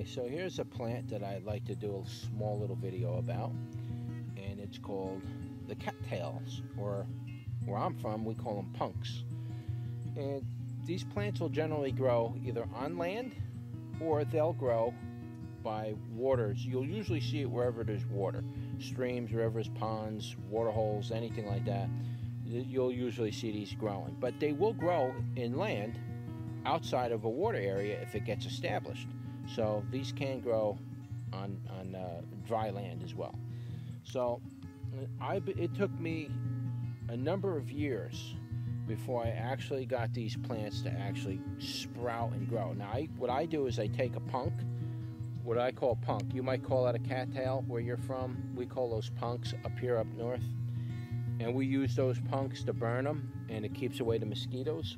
So here's a plant that I'd like to do a small little video about, and it's called the cattails, or where I'm from we call them punks. And these plants will generally grow either on land or they'll grow by waters. You'll usually see it wherever there's water, streams, rivers, ponds, water holes, anything like that. You'll usually see these growing, but they will grow inland outside of a water area if it gets established. So these can grow on dry land as well. So it took me a number of years before I actually got these plants to actually sprout and grow. Now what I do is I take a punk, what I call punk. You might call that a cattail where you're from. We call those punks up here up north. And we use those punks to burn them, and it keeps away the mosquitoes.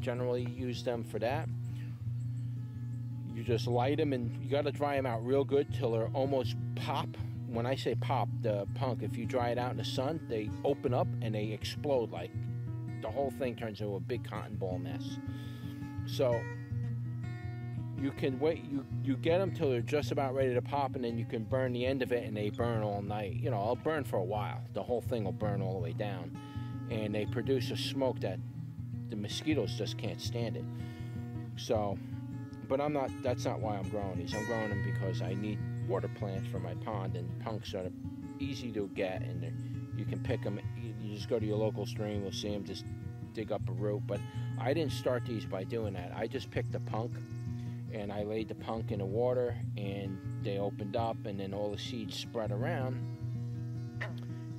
Generally use them for that. You just light them, and you got to dry them out real good till they're almost pop. When I say pop, the punk, if you dry it out in the sun, they open up and they explode. Like the whole thing turns into a big cotton ball mess. So you can wait, you get them till they're just about ready to pop, and then you can burn the end of it, and they burn all night. You know, it'll burn for a while. The whole thing will burn all the way down, and they produce a smoke that the mosquitoes just can't stand it. So, but that's not why I'm growing these. I'm growing them because I need water plants for my pond, and punks are easy to get, and you can pick them. You just go to your local stream, you'll see them, just dig up a root. But I didn't start these by doing that. I just picked a punk, and I laid the punk in the water, and they opened up, and then all the seeds spread around.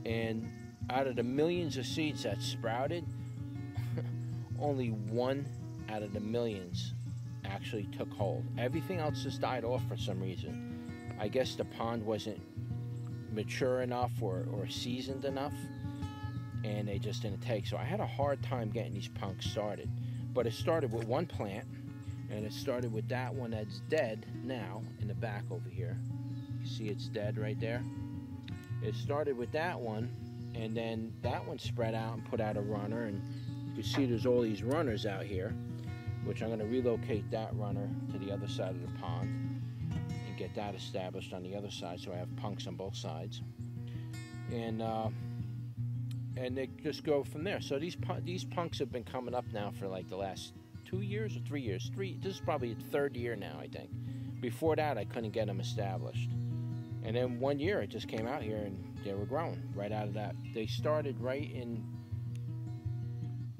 And out of the millions of seeds that sprouted, only one out of the millions actually took hold. Everything else just died off for some reason. I guess the pond wasn't mature enough or seasoned enough, and they just didn't take. So I had a hard time getting these punks started. But it started with one plant, and it started with that one that's dead now in the back over here. You see it's dead right there? It started with that one, and then that one spread out and put out a runner, and you can see there's all these runners out here, which I'm going to relocate that runner to the other side of the pond and get that established on the other side, so I have punks on both sides. And they just go from there. So these punks have been coming up now for like the last 2 years or 3 years. This is probably the third year now, I think. Before that, I couldn't get them established. And then 1 year, it just came out here, and they were growing right out of that. They started right in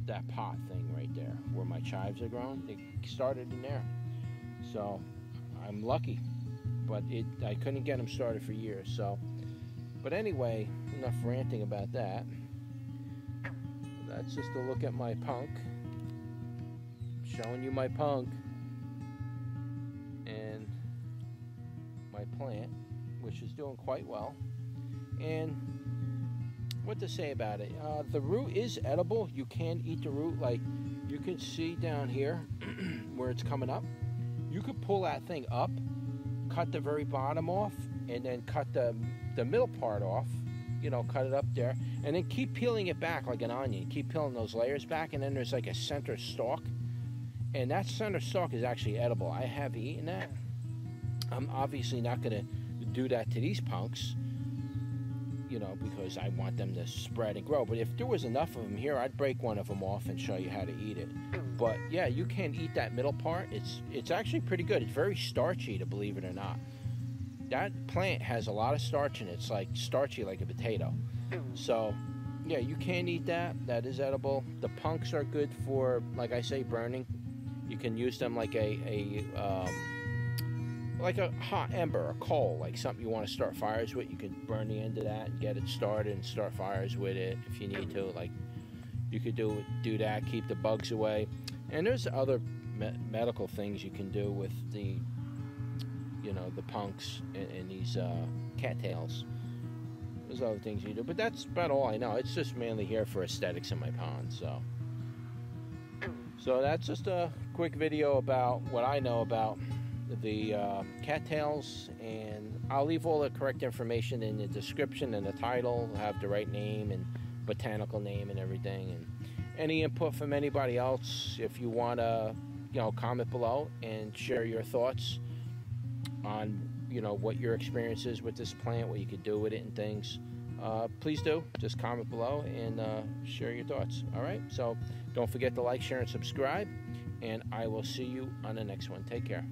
that pot thing right there, where my chives are growing. They started in there. So I'm lucky, but I couldn't get them started for years. So, but anyway, enough ranting about that. That's just a look at my punk. Showing you my punk and my plant, which is doing quite well. And what to say about it? The root is edible. You can eat the root. Like you can see down here where it's coming up. You could pull that thing up, cut the very bottom off, and then cut the middle part off. You know, cut it up there, and then keep peeling it back like an onion. Keep peeling those layers back, and then there's like a center stalk. And that center stalk is actually edible. I have eaten that. I'm obviously not going to do that to these punks, you know, because I want them to spread and grow. But if there was enough of them here, I'd break one of them off and show you how to eat it. But yeah, you can eat that middle part. It's actually pretty good. It's very starchy, to believe it or not. That plant has a lot of starch in it. It's like starchy like a potato. So yeah, you can eat that. That is edible. The punks are good for, like I say, burning. You can use them like a hot ember, a coal, like something you want to start fires with. You can burn the end of that and get it started and start fires with it if you need to. Like you could do that, keep the bugs away. And there's other medical things you can do with the, you know, the punks and these cattails. There's other things you do, but that's about all I know. It's just mainly here for aesthetics in my pond. So that's just a quick video about what I know about the cattails, and I'll leave all the correct information in the description and the title. I'll have the right name and botanical name and everything, and any input from anybody else, if you want to, you know, comment below and share your thoughts on, you know, what your experience is with this plant, what you could do with it and things, please do. Just comment below and share your thoughts. All right? So don't forget to like, share, and subscribe. And I will see you on the next one. Take care.